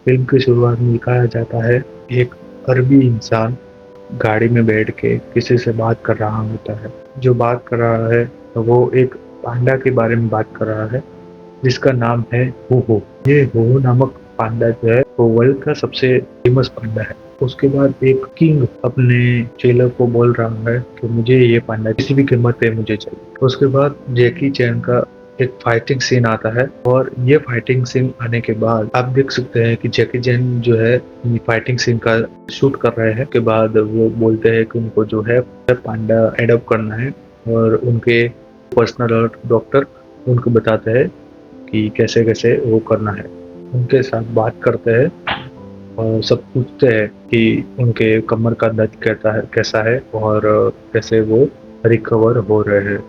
Film की शुरुआत में दिखाया जाता है, एक अरबी इंसान गाड़ी में बैठ के किसी से बात कर रहा होता है। जो बात कर रहा है वो एक पांडा के बारे में बात कर रहा है, जिसका नाम है होहो। ये होहो नामक पांडा जो है वो वर्ल्ड का सबसे फेमस पांडा है। उसके बाद एक किंग अपने चेलों को बोल रहा है कि मुझे ये पांडा किसी भी कीमत पे मुझे चाहिए। उसके बाद जैकी चैन का एक फाइटिंग सीन आता है, और ये फाइटिंग सीन आने के बाद आप देख सकते हैं कि जैकी चैन जो है फाइटिंग सीन का शूट कर रहे हैं। के बाद वो बोलते हैं कि उनको जो है पांडा एडॉप्ट करना है, और उनके पर्सनल डॉक्टर उनको बताते हैं कि कैसे कैसे वो करना है। उनके साथ बात करते हैं और सब पूछते हैं कि उनके कमर का दर्द कैसा है और कैसे वो रिकवर हो रहे हैं।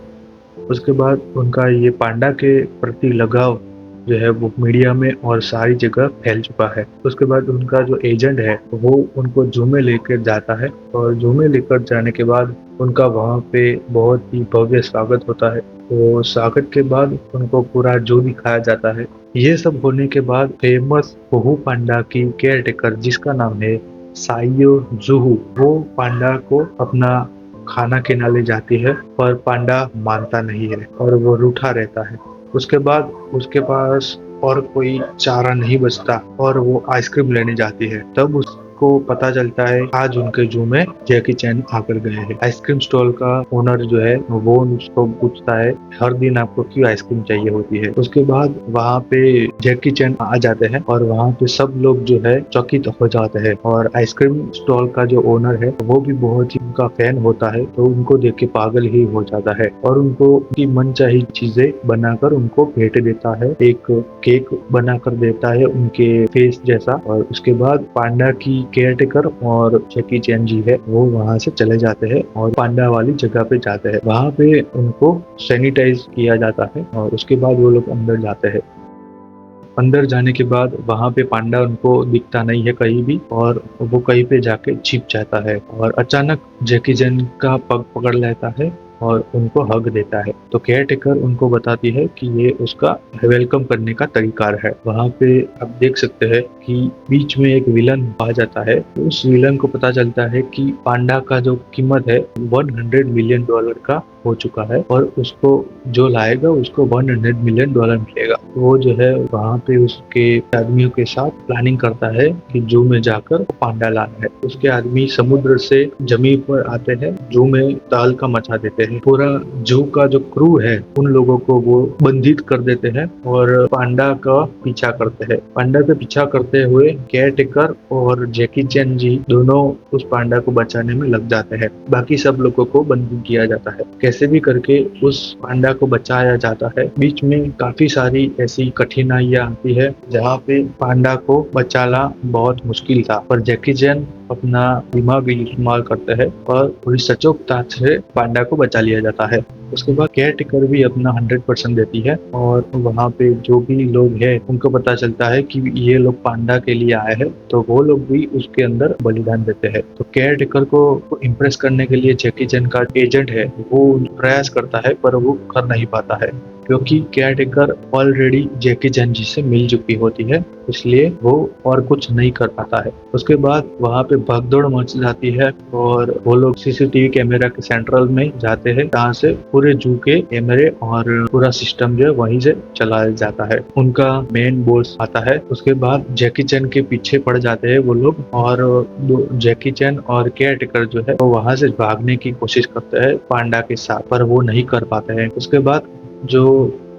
उसके बाद उनका ये पांडा के प्रति लगाव जो है वो मीडिया में और सारी जगह फैल चुका है। उसके बाद उनका जो एजेंट है वो उनको जू में लेकर जाता है, और जू में लेकर जाने के बाद उनका वहाँ पे बहुत ही भव्य स्वागत होता है। तो स्वागत के बाद उनको पूरा जू दिखाया जाता है। ये सब होने के बाद फेमस बहु पांडा की केयर टेकर, जिसका नाम है साइयो जुहू, वो पांडा को अपना खाना खिलाने जाती है, पर पांडा मानता नहीं है और वो रूठा रहता है। उसके बाद उसके पास और कोई चारा नहीं बचता और वो आइसक्रीम लेने जाती है। तब उसको पता चलता है आज उनके जू में जैकी चैन आकर गए हैं। आइसक्रीम स्टॉल का ओनर जो है वो उसको पूछता है हर दिन आपको क्यों आइसक्रीम चाहिए होती है। उसके बाद वहाँ पे जैकी चैन आ जाते हैं और वहाँ पे सब लोग जो है चकित हो जाते हैं, और आइसक्रीम स्टॉल का जो ओनर है वो भी बहुत ही उनका फैन होता है, तो उनको देख के पागल ही हो जाता है और उनको उनकी मनचाही चीजें बनाकर उनको भेंट देता है। एक केक बनाकर देता है उनके फेस जैसा, और उसके बाद पांडा की केयरटेकर और जैकी चैन जी है वो वहाँ से चले जाते हैं और पांडा वाली जगह पे जाते हैं। वहाँ पे उनको सैनिटाइज किया जाता है और उसके बाद वो लोग अंदर जाते हैं। अंदर जाने के बाद वहाँ पे पांडा उनको दिखता नहीं है कहीं भी, और वो कहीं पे जाके छिप जाता है, और अचानक जैकी चैन का पग पकड़ लेता है और उनको हग देता है। तो केयर टेकर उनको बताती है कि ये उसका वेलकम करने का तरीका है। वहाँ पे आप देख सकते हैं कि बीच में एक विलन आ जाता है। उस विलन को पता चलता है कि पांडा का जो कीमत है $100 मिलियन का हो चुका है, और उसको जो लाएगा उसको $100 मिलियन मिलेगा। वो जो है वहाँ पे उसके आदमियों के साथ प्लानिंग करता है कि जू में जाकर पांडा लाना है। उसके आदमी समुद्र से जमीन पर आते हैं, जू में तहलका मचा देते हैं। पूरा जू का जो क्रू है उन लोगों को वो बंधित कर देते हैं और पांडा का पीछा करते हैं। पांडा का पीछा करते हुए केयर टेकर और जैकी चैन जी दोनों उस पांडा को बचाने में लग जाते हैं। बाकी सब लोगों को बंदी किया जाता है। कैसे भी करके उस पांडा को बचाया जाता है। बीच में काफी सारी ऐसी कठिनाइयां आती है जहाँ पे पांडा को बचाना बहुत मुश्किल था, पर जैकी चैन अपना दिमाग भी इस्तेमाल करते हैं और पूरी सचोटता से पांडा को बचा लिया जाता है। उसके बाद केयर टेकर भी अपना 100% देती है, और वहाँ पे जो भी लोग हैं उनको पता चलता है कि ये लोग पांडा के लिए आए हैं, तो वो लोग भी उसके अंदर बलिदान देते हैं। तो केयर टेकर को इम्प्रेस करने के लिए जैकी चैन का एजेंट है वो प्रयास करता है, पर वो कर नहीं पाता है क्योंकि केयर टेकर ऑलरेडी जैकी चैन जी से मिल चुकी होती है, इसलिए वो और कुछ नहीं कर पाता है। उसके बाद वहाँ पे भगदौड़ मच जाती है और वो लोग सीसीटीवी कैमरा के सेंट्रल में जाते हैं, जहाँ से पूरे जू के कैमरे और पूरा सिस्टम जो है वहीं से चलाया जाता है। उनका मेन बॉस आता है। उसके बाद जैकी चैन के पीछे पड़ जाते हैं वो लोग, और जैकी चैन और केयर टेकर जो है वो वहाँ से भागने की कोशिश करते हैं पांडा के साथ, पर वो नहीं कर पाते हैं। उसके बाद जो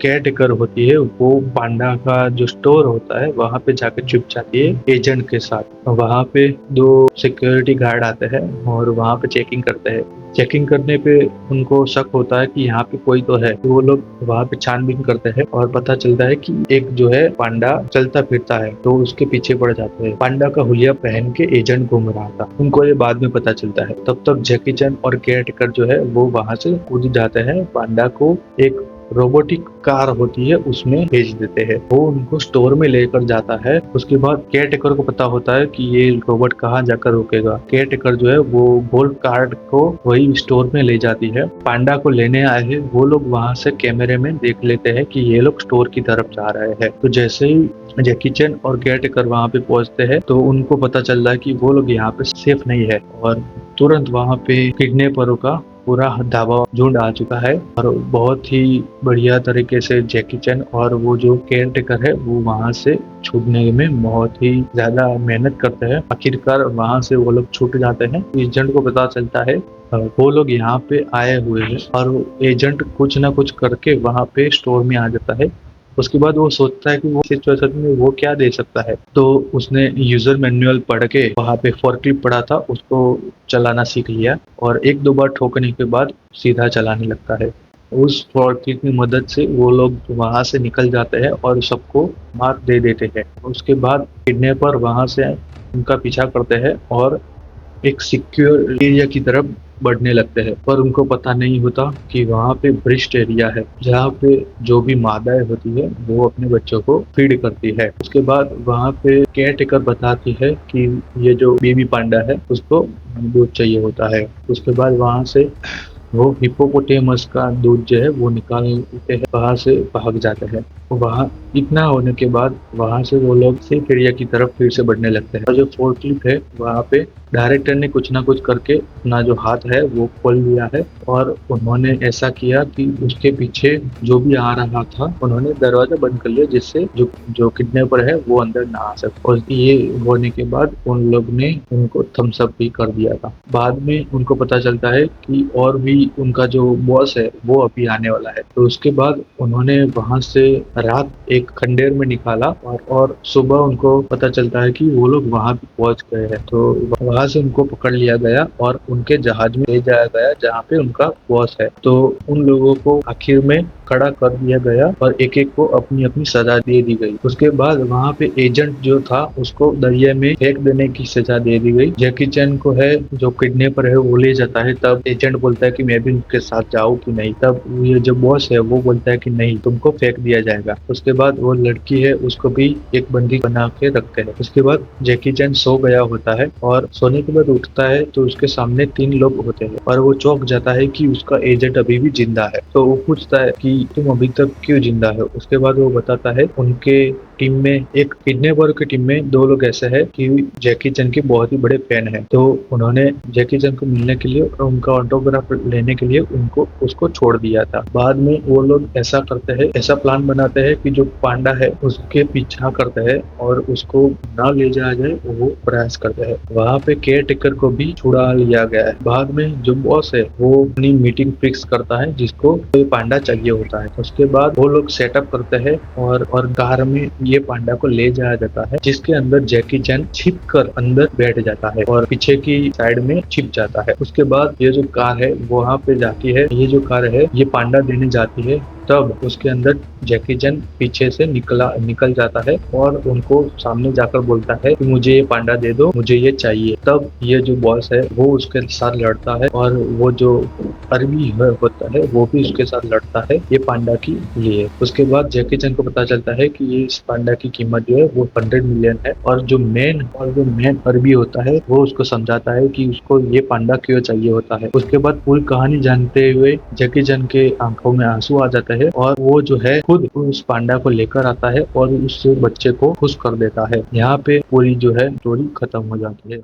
केयर टेकर होती है वो पांडा का जो स्टोर होता है वहाँ पे जाके छुप जाती है एजेंट के साथ। वहाँ पे 2 सिक्योरिटी गार्ड आते हैं और वहाँ पे चेकिंग करते हैं। चेकिंग करने पे उनको शक होता है कि यहाँ पे कोई तो है, तो वो लोग वहाँ पे छानबीन करते हैं और पता चलता है कि एक जो है पांडा चलता फिरता है, तो उसके पीछे पड़ जाते हैं। पांडा का हुलिया पहन के एजेंट घूम रहा था, उनको ये बाद में पता चलता है। तब तक जैकी चैन और केयर टेकर जो है वो वहाँ से कूद जाते हैं पांडा को एक रोबोटिक कार होती है उसमें भेज देते हैं। वो उनको स्टोर में लेकर जाता है। उसके बाद केयर टेकर को पता होता है कि ये रोबोट कहाँ जाकर रुकेगा। केयर टेकर जो है वो गोल्ड कार्ड को वही स्टोर में ले जाती है। पांडा को लेने आए हैं वो लोग वहां से कैमरे में देख लेते हैं कि ये लोग स्टोर की तरफ जा रहे हैं। तो जैसे ही जैकी चैन और केयर टेकर वहां पे पहुंचते हैं तो उनको पता चल रहा है कि वो लोग यहाँ पे सेफ नहीं है और तुरंत वहां पे किडनैपरों का पूरा धावा झुंड आ चुका है और बहुत ही बढ़िया तरीके से जैकी चैन और वो जो केयर टेकर है वो वहां से छूटने में बहुत ही ज्यादा मेहनत करते हैं। आखिरकार वहां से वो लोग छूट जाते हैं। एजेंट को पता चलता है वो लोग यहाँ पे आए हुए हैं और एजेंट कुछ ना कुछ करके वहां पे स्टोर में आ जाता है। उसके बाद वो सोचता है कि वो सिचुएशन में वो क्या दे सकता है। तो उसने यूजर मैनुअल पढ़ के वहां पे फोर्कलिफ्ट पड़ा था उसको चलाना सीख लिया और एक दो बार ठोकने के बाद सीधा चलाने लगता है। उस फोर्कलिफ्ट की मदद से वो लोग वहां से निकल जाते हैं और सबको मार दे देते हैं। उसके बाद किडनैपर वहां से उनका पीछा करते हैं और एक सिक्योर एरिया की तरफ बढ़ने लगते हैं। पर उनको पता नहीं होता कि वहाँ पे ब्रिस्ट एरिया है जहाँ पे जो भी मादाएं होती है वो अपने बच्चों को फीड करती है। उसके बाद वहाँ पे केयर टेकर बताती है कि ये जो बेबी पांडा है उसको दूध चाहिए होता है। उसके बाद वहाँ से वो हिप्पोपोटेमस का दूध जो है वो निकालते हैं वहां से भाग जाते हैं। वहां इतना होने के बाद वहां से वो लोग सेफ एरिया की तरफ फिर से बढ़ने लगते हैं और जो फोर्कलिफ्ट है वहां पे डायरेक्टर ने कुछ ना कुछ करके अपना जो हाथ है वो खोल लिया है और उन्होंने ऐसा किया कि उसके पीछे जो भी आ रहा था उन्होंने दरवाजा बंद कर लिया जिससे जो जो किडनैपर है वो अंदर ना आ सके। और ये होने के बाद उन लोग ने उनको थम्स अप भी कर दिया था। बाद में उनको पता चलता है कि और भी उनका जो बॉस है वो अभी आने वाला है। तो उसके बाद उन्होंने वहां से रात एक खंडेर में निकाला और सुबह उनको पता चलता है कि वो लोग वहां भी पहुंच गए हैं। तो वहां से उनको पकड़ लिया गया और उनके जहाज में ले जाया गया जहाँ पे उनका बॉस है। तो उन लोगों को आखिर में खड़ा कर दिया गया और एक एक को अपनी अपनी सजा दे दी गई। उसके बाद वहां पे एजेंट जो था उसको दरिया में फेंक देने की सजा दे दी गई। जैकी चैन को है जो किडनैपर है वो ले जाता है। तब एजेंट बोलता है कि मैं भी उनके साथ जाऊं कि नहीं। तब ये जो बॉस है वो बोलता है कि नहीं तुमको फेंक दिया जाएगा। उसके बाद वो लड़की है उसको भी एक बंदी बना के रखते हैं। उसके बाद जैकी चैन सो गया होता है और सोने के बाद उठता है तो उसके सामने 3 लोग होते हैं और वो चौंक जाता है कि उसका एजेंट अभी भी जिंदा है। तो वो पूछता है कि तुम अभी तक क्यों जिंदा हो। उसके बाद वो बताता है उनके टीम में एक किडनैपर की टीम में 2 लोग ऐसे हैं कि जैकी चैन के बहुत ही बड़े फैन हैं। तो उन्होंने जैकी चैन को मिलने के लिए और उनका ऑटोग्राफ लेने के लिए उनको उसको छोड़ दिया था। बाद में वो लोग ऐसा करते हैं ऐसा प्लान बनाते हैं कि जो पांडा है उसके पीछा करते हैं और उसको ना ले जाया जाए वो प्रयास करते हैं। वहां पे केयर टेकर को भी छुड़ा लिया गया है। बाद में जो बॉस है वो अपनी मीटिंग फिक्स करता है जिसको कोई पांडा चाहिए होता है। उसके बाद वो लोग सेटअप करते हैं और कार में ये पांडा को ले जाया जाता है जिसके अंदर जैकी चैन छिप कर अंदर बैठ जाता है और पीछे की साइड में छिप जाता है। उसके बाद ये जो कार है वहां पे जाती है। ये जो कार है ये पांडा देने जाती है। तब उसके अंदर जैकी चैन पीछे से निकल जाता है और उनको सामने जाकर बोलता है कि मुझे ये पांडा दे दो मुझे ये चाहिए। तब ये जो बॉस है वो उसके साथ लड़ता है और वो जो अरबी होता है वो भी उसके साथ लड़ता है ये पांडा के लिए। उसके बाद जैकी चैन को पता चलता है कि ये इस पांडा की कीमत जो है वो 100 मिलियन है और जो मेन अरबी होता है वो उसको समझाता है कि उसको ये पांडा क्यों चाहिए होता है। उसके बाद पूरी कहानी जानते हुए जैकी चैन के आंखों में आंसू आ जाता है और वो जो है खुद उस पांडा को लेकर आता है और उस बच्चे को खुश कर देता है। यहाँ पे पूरी जो है स्टोरी खत्म हो जाती है।